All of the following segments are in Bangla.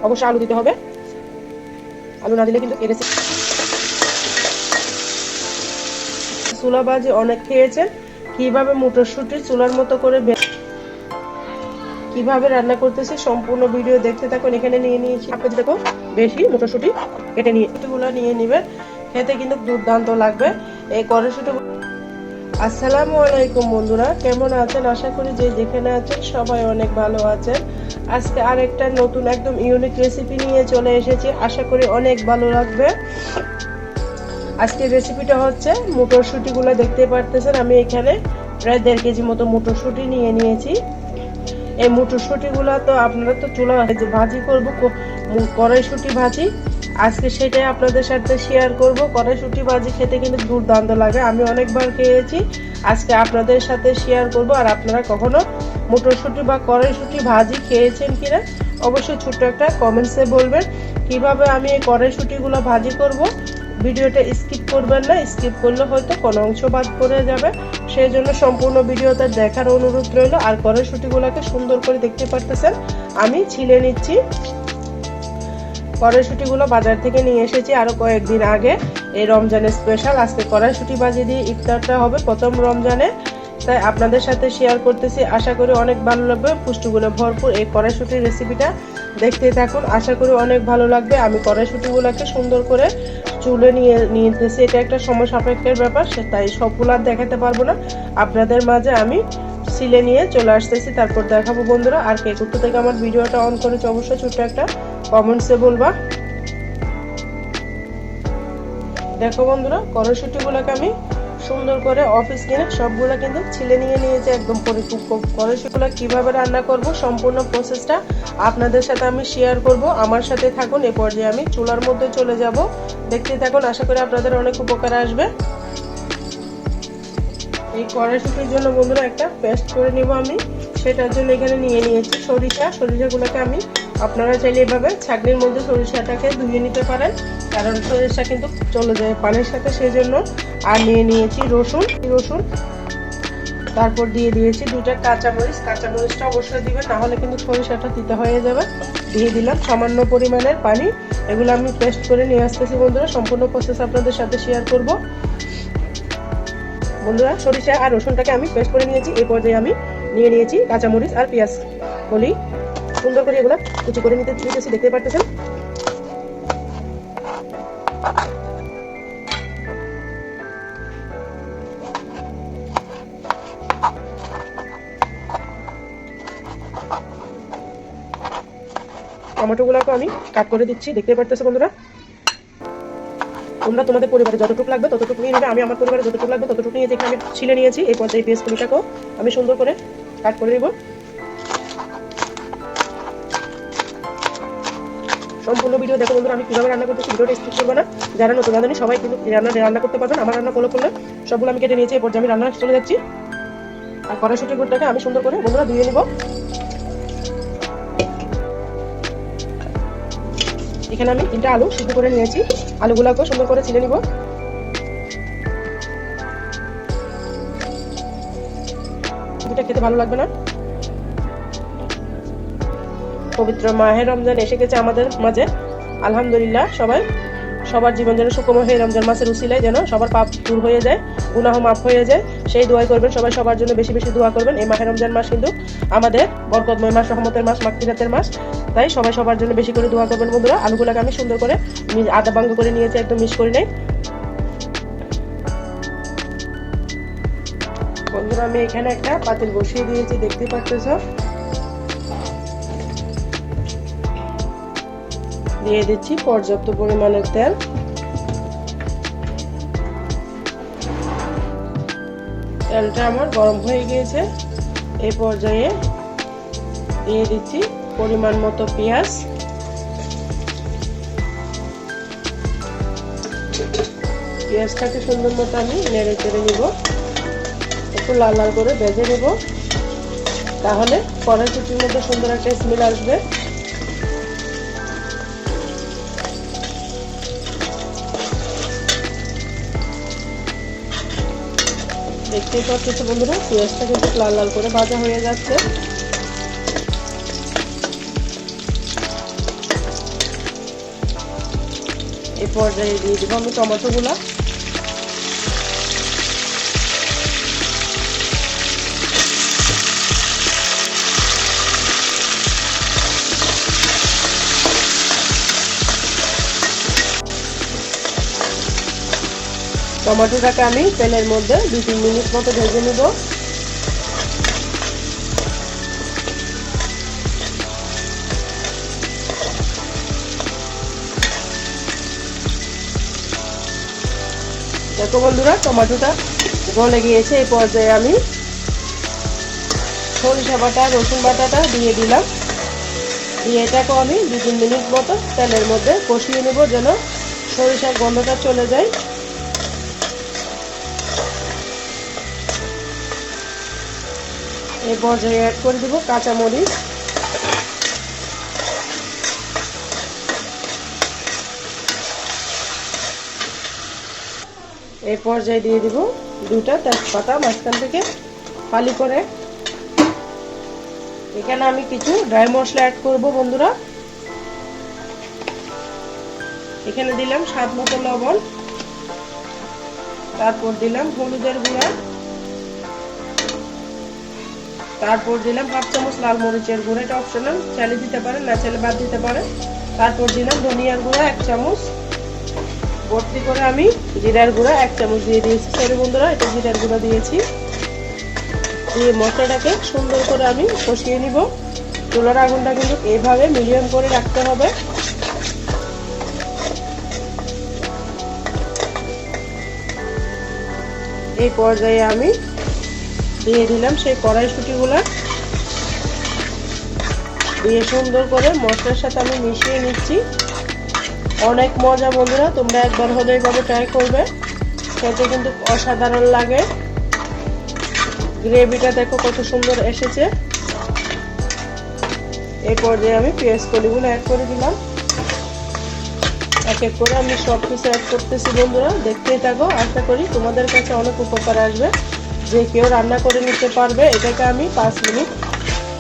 অবশ্যই আলু দিতে হবে, আলু না দিলে কিন্তু চুলা ভাজি অনেক খেয়েছেন। কিভাবে মটরশুঁটি চুলার মতো করে কিভাবে রান্না করতেছি সম্পূর্ণ ভিডিও দেখতে থাকুন। এখানে নিয়ে নিয়েছি আপনি দেখো বেশি মটরশুঁটি কেটে নিয়ে গুলো নিয়ে নেবেন, খেতে কিন্তু দুর্দান্ত লাগবে এই কড়াইশুঁটি। আসসালামু আলাইকুম বন্ধুরা, কেমন আছেন? আশা করি যে যেখানে আছেন সবাই অনেক ভালো আছেন। আজকে আরেকটা নতুন একদম ইউনিক রেসিপি নিয়ে চলে এসেছি, আশা করি অনেক ভালো লাগবে। আজকের রেসিপিটা হচ্ছে মটরশুঁটিগুলো দেখতে পারতেছেন, আমি এখানে প্রায় 1.5 কেজি মতো মটরশুঁটি নিয়ে নিয়েছি। এই মটরশুঁটিগুলো তো আপনারা তো চুলা ভাজি করবো, কড়াইশুঁটি ভাজি, আজকে সেটাই আপনাদের সাথে শেয়ার করব। কড়াইশুঁটি ভাজি খেতে কিন্তু দুর্দান্ত লাগে, আমি অনেকবার খেয়েছি, আজকে আপনাদের সাথে শেয়ার করব। আর আপনারা কখনো মটরশুঁটি বা কড়াইশুঁটি ভাজি খেয়েছেন কিনা অবশ্যই ছোট্ট একটা কমেন্টসে বলবেন। কিভাবে আমি এই কড়াইশুঁটিগুলো ভাজি করব ভিডিওটা স্কিপ করবেন না, স্কিপ করলে হয়তো কোনো অংশ বাদ পড়ে যাবে, সেই জন্য সম্পূর্ণ ভিডিওটা দেখার অনুরোধ রইল। আর কড়াইশুঁটিগুলোকে সুন্দর করে দেখতে পারতেছেন আমি ছিলে নিচ্ছি। কড়াইশুঁটিগুলো বাজার থেকে নিয়ে এসেছি আরও কয়েকদিন আগে, এই রমজানের স্পেশাল। আজকে কড়াইশুঁটি ভাজি দিয়ে ইফতারটা হবে প্রথম রমজানে, তাই আপনাদের সাথে শেয়ার করতেছি। আশা করি অনেক ভালো লাগবে, পুষ্টিগুলো ভরপুর এই কড়াইশুঁটির রেসিপিটা দেখতে থাকুন, আশা করি অনেক ভালো লাগবে। আমি কড়াইশুঁটিগুলোকে সুন্দর করে চুলে নিতেছি, এটা একটা সময় সাপেক্ষের ব্যাপার, তাই সবগুলো আর দেখাতে পারবো না, আপনাদের মাঝে আমি ছিলে নিয়ে চলে আসতেছি, তারপর দেখাবো বন্ধুরা। আর কে কোথা থেকে আমার ভিডিওটা অন করেছে অবশ্যই ছোট্ট একটা কমেন্টসে বলবা। দেখো বন্ধুরা, কড়াইশুঁটিগুলোকে আমি সুন্দর করে অফিস কিনে সবগুলো কিন্তু ছিলে নিয়ে নিয়েছি একদম পরিপক্ক। কড়াইশুঁটিগুলো কিভাবে রান্না করব সম্পূর্ণ প্রসেসটা আপনাদের সাথে আমি শেয়ার করব, আমার সাথে থাকুন। এ পর্যায়ে আমি চুলার মধ্যে চলে যাব, দেখতে থাকুন, আশা করি আপনাদের অনেক উপকার আসবে। এই কড়াইশুঁটির জন্য বন্ধুরা একটা পেস্ট করে নিব আমি, সেটার জন্য এখানে নিয়ে নিয়েছি সরিষাগুলোকে আমি, আপনারা চাইলে এভাবে ছাঁকনির মধ্যে সরিষাটাকে ধুয়ে নিতে পারেন, কারণ সরিষা কিন্তু চলে যায় পানির সাথে, সেই জন্য। আর নিয়ে নিয়েছি রসুন, তারপর দিয়ে দিয়েছি 2টা কাঁচামরিচটা অবশ্যই দিবেন, না হলে কিন্তু সরিষাটা তিতা হয়ে যাবে। দিয়ে দিলাম সামান্য পরিমাণের পানি, এগুলো আমি পেস্ট করে নিয়ে আসতেছি বন্ধুরা, সম্পূর্ণ প্রসেস আপনাদের সাথে শেয়ার করব। বন্ধুরা, সরিষা আর রসুনটাকে আমি পেস্ট করে নিয়েছি, এই পর্যায়ে আমি নিয়ে নিয়েছি কাঁচামরিচ আর পেঁয়াজ কলি, সুন্দর করে এগুলো কুচি করে নিতেছি, দেখতে পারতেছেন। টমেটোগুলোকে আমি কাট করে দিচ্ছি, দেখতে পারতেছো বন্ধুরা। তোমরা তোমাদের পরিবারে যতটুকু লাগবে ততটুকু নিয়ে নেবে, আমি আমার পরিবারে যতটুকু লাগবে ততটুকু নিয়ে যেখানে আমি ছিলে নিয়েছি। এই পর্যায়ে পেঁয়াজ কলিটাকেও আমি সুন্দর করে কাট করে নেব। সম্পূর্ণ ভিডিও দেখো বন্ধুরা, আমি কিভাবে রান্না করতেছি, ভিডিওটা স্কিপ করবে না। যারা নতুন রাঁধুনি সবাই কিন্তু রান্না করতে পারবেন, আমার রান্না ফলো করলে। সবগুলো আমি কেটে নিয়েছি, এই পর্যায়ে আমি রান্না চলে যাচ্ছি। আর কড়াইশুঁটির গুড়টাকে আমি সুন্দর করে বন্ধুরা ধুয়ে নিব। এখানে আমি 3টা আলু সিদ্ধ করে নিয়েছি, আলুগুলোকে সুন্দর করে ছিলে নিব। এটা খেতে ভালো লাগবে না। পবিত্র মাহে রমজান এসে গেছে আমাদের মাঝে, আলহামদুলিল্লাহ। সবার জীবন যেন সুখময় হয়ে রমজান মাসের উসিলায় যেন সবার পাপ দূর হয়ে যায়, গুনাহ মাফ হয়ে যায়, সেই দোয়াই করবেন সবাই, সবার জন্য বেশি বেশি দোয়া করবেন। এই মাহে রমজান মাস কিন্তু আমাদের বরকতময় মাস, রহমতের মাস, মাগফিরাতের মাস, তাই সবাই সবার জন্য বেশি করে দোয়া করবেন বন্ধুরা। আলুগুলোকে আমি সুন্দর করে আদা ভাঙ্গ করে নিয়েছি, একদম মিক্স করে নেই বন্ধুরা। আমি এখানে একটা পাতিল বসিয়ে দিয়েছি, দেখতে পাচ্ছেন। দিয়ে দিচ্ছি পর্যাপ্ত পরিমাণের তেল, তেলটা আমার গরম হয়ে গিয়েছে। এই পর্যায়ে দিয়ে দিচ্ছি পরিমাণ মতো পেঁয়াজটাকে সুন্দর মতো আমি নেড়ে চেড়ে নিব, একটু লাল লাল করে ভেজে নেব, তাহলে কড়াইশুঁটির মধ্যে সুন্দর একটা স্মেল আসবে। দেখতেই পাচ্ছেন বন্ধুরা, পেঁয়াজটা কিন্তু লাল লাল করে ভাজা হয়ে যাচ্ছে। এই পর্যায়ে দিয়ে দিব আমি টমেটোগুলো। টমেটোটাকে আমি তেলের মধ্যে 2-3 মিনিট মতো ভেজে নিব। দেখো বন্ধুরা টমেটোটা গলে গিয়েছে। এই পর্যায়ে আমি সরিষা বাটা রসুন বাটাটা দিয়ে দিলাম। দিয়ে এটাকে আমি 2-3 মিনিট মতো তেলের মধ্যে কষিয়ে নেব যেন সরিষার গন্ধটা চলে যায়। এই পর্যায়ে অ্যাড করে দিব কাঁচামরিচ। এই পর্যায়ে দিয়ে দিব 2টা তেজপাতা মাঝখান থেকে ফালি করে। এখানে আমি কিছু ড্রাই মশলা অ্যাড করব বন্ধুরা। এখানে দিলাম স্বাদ মতো লবণ, তারপর দিলাম হলুদের গুঁড়া, তারপর দিলাম 1/2 চামচ লাল মরিচের গুঁড়া, এটা অপশনাল, চাইলে দিতে পারেন না চাইলে বাদ দিতে পারেন। তারপর দিলাম ধনিয়ার গুঁড়া 1 চামচ, ভর্তি করে আমি জিরার গুঁড়া 1 চামচ দিয়ে দিয়েছি। সরি বন্ধুরা, এটা জিরার গুঁড়া দিয়েছি। দিয়ে মশলাটাকে সুন্দর করে আমি কষিয়ে নিব। চুলার আগুনটা কিন্তু এইভাবে মিডিয়াম করে রাখতে হবে। এই পর্যায়ে আমি দিয়ে দিলাম সেই কড়াইশুঁটিগুলা, দিয়ে সুন্দর করে মশলার সাথে আমি মিশিয়ে নিচ্ছি। অনেক মজা বন্ধুরা, তোমরা একবার হলে এইভাবে ট্রাই করবে, খেতে কিন্তু অসাধারণ লাগে। গ্রেভিটা দেখো কত সুন্দর এসেছে। এই পর্যায়ে আমি পেঁয়াজ কলিগুলো অ্যাড করে দিলাম। এক এক করে আমি সব কিছু অ্যাড করতেছি বন্ধুরা, দেখতেই থাকো। আশা করি তোমাদের কাছে অনেক উপকার আসবে, যে কেউ রান্না করে নিতে পারবে। এটাকে আমি 5 মিনিট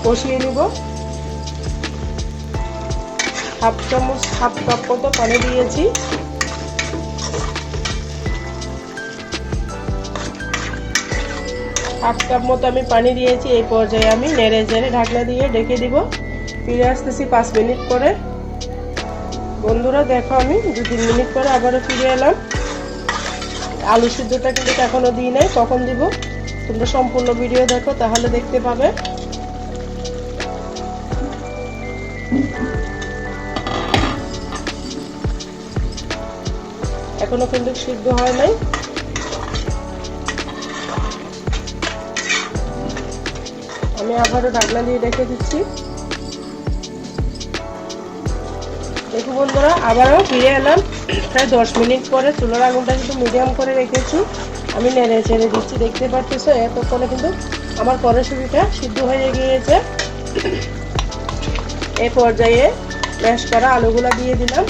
কষিয়ে নিব। হাফ কাপ মতো পানি দিয়েছি। হাফ কাপ মতো আমি পানি দিয়েছি। এই পর্যায়ে আমি নেড়ে চেড়ে ঢাকনা দিয়ে ঢেকে দিব। ফিরে আসতেছি 5 মিনিট পরে। বন্ধুরা দেখো আমি 2-3 মিনিট পরে আবারও ফিরে এলাম। আলু সিদ্ধটা কিন্তু এখনো দিই নাই, কখন দিব তোমরা সম্পূর্ণ ভিডিও দেখো, তাহলে দেখতে পাবে। এখনো কিন্তু সিদ্ধ হয় নাই। আমি আবারও ঢাকনা দিয়ে রেখে দিচ্ছি। দেখো বন্ধুরা আবারও ফিরে এলাম প্রায় 10 মিনিট পরে। চুলার আগুনটা কিন্তু মিডিয়াম করে রেখেছি, আমি নেড়ে চেড়ে দিচ্ছি। দেখতে পাচ্ছো এতক্ষণে কিন্তু আমার কড়াইশুঁটিটা সিদ্ধ হয়ে গিয়েছে। এই পর্যায়ে ম্যাশ করা আলুগুলা দিয়ে দিলাম।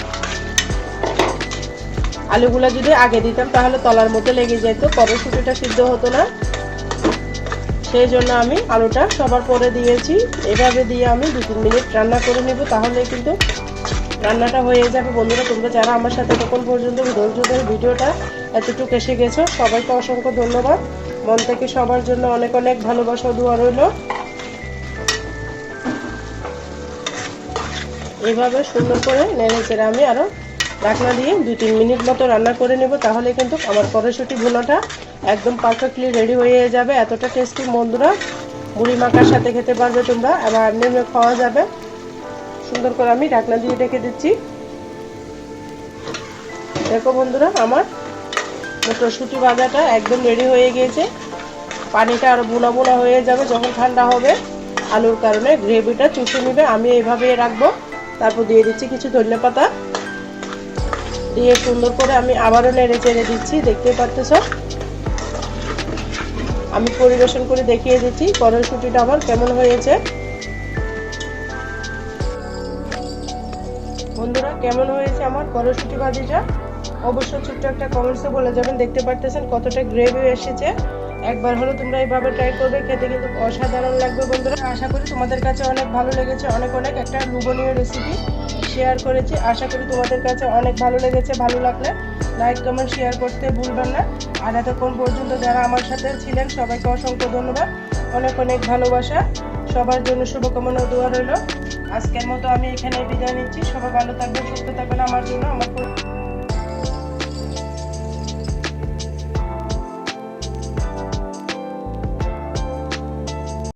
আলুগুলা যদি আগে দিতাম তাহলে তলার মধ্যে লেগে যেত, কড়াইশুঁটিটা সিদ্ধ হতো না। সেই জন্য আমি আলুটা সবার পরে দিয়েছি। এভাবে দিয়ে আমি 2-3 মিনিট রান্না করে নেব, তাহলে কিন্তু রান্নাটা হয়ে যাবে। বন্ধুরা তোমরা যারা আমার সাথে তখন পর্যন্ত ধৈর্য ধরে ভিডিওটা এতটুকু এসে গেছো, সবাইকে অসংখ্য ধন্যবাদ। মন থেকে সবার জন্য অনেক অনেক ভালোবাসা দোয়া রইল। এইভাবে সুন্দর করে নেড়ে চেড়ে আমি আরো ঢাকনা দিয়ে 2-3 মিনিট মতো রান্না করে নেব, তাহলে কিন্তু আমার কড়াইশুঁটি ভুনাটা একদম পারফেক্টলি রেডি হয়ে যাবে। এতটা টেস্টি বন্ধুরা, মুড়ি মাখার সাথে খেতে পারবে তোমরা, আবার এমনি খাওয়া যাবে। সুন্দর করে আমি ঢাকনা দিয়ে রেখে দিচ্ছি। দেখো বন্ধুরা আমার মটরশুঁটি ভাজাটা একদম রেডি হয়ে গিয়েছে। পানিটা আরো বুনা বুনা হয়ে যাবে যখন ঠান্ডা হবে, আলুর কারণে গ্রেভিটা চুষে নেবে। আমি এইভাবে রাখবো। তারপর দিয়ে দিচ্ছি কিছু ধনেপাতা, দিয়ে সুন্দর করে আমি আবারও নেড়ে চেড়ে দিচ্ছি। দেখতে পাচ্ছ আমি পরিবেশন করে দেখিয়ে দিচ্ছি কড়াইশুঁটিটা আমার কেমন হয়েছে। বন্ধুরা কেমন হয়েছে আমার কড়াইশুঁটি ভাজিটা অবশ্যই ছোট্ট একটা কমেন্টসে বলে যাবেন। দেখতে পাচ্ছেন কতটা গ্রেভি এসেছে। একবার হলো তোমরা এইভাবে ট্রাই করবে, খেতে কিন্তু অসাধারণ লাগবে বন্ধুরা। আশা করি তোমাদের কাছে অনেক ভালো লেগেছে, অনেক একটা লোভনীয় রেসিপি। শেয়ার করেছি। আশা করি তোমাদের কাছে অনেক ভালো লেগেছে। ভালো লাগলে লাইক কমেন্ট শেয়ার করতে ভুলবেন না। আর এতক্ষণ পর্যন্ত যারা আমার সাথে ছিলেন সবাইকে অসংখ্য ধন্যবাদ, অনেক অনেক ভালোবাসা। সবার জন্য শুভকামনা ও দোয়া রইল। আজকের মতো আমি এখানে বিদায় নিচ্ছি। সবাই ভালো থাকবেন, সুস্থ থাকবেন। আমার জন্য আমার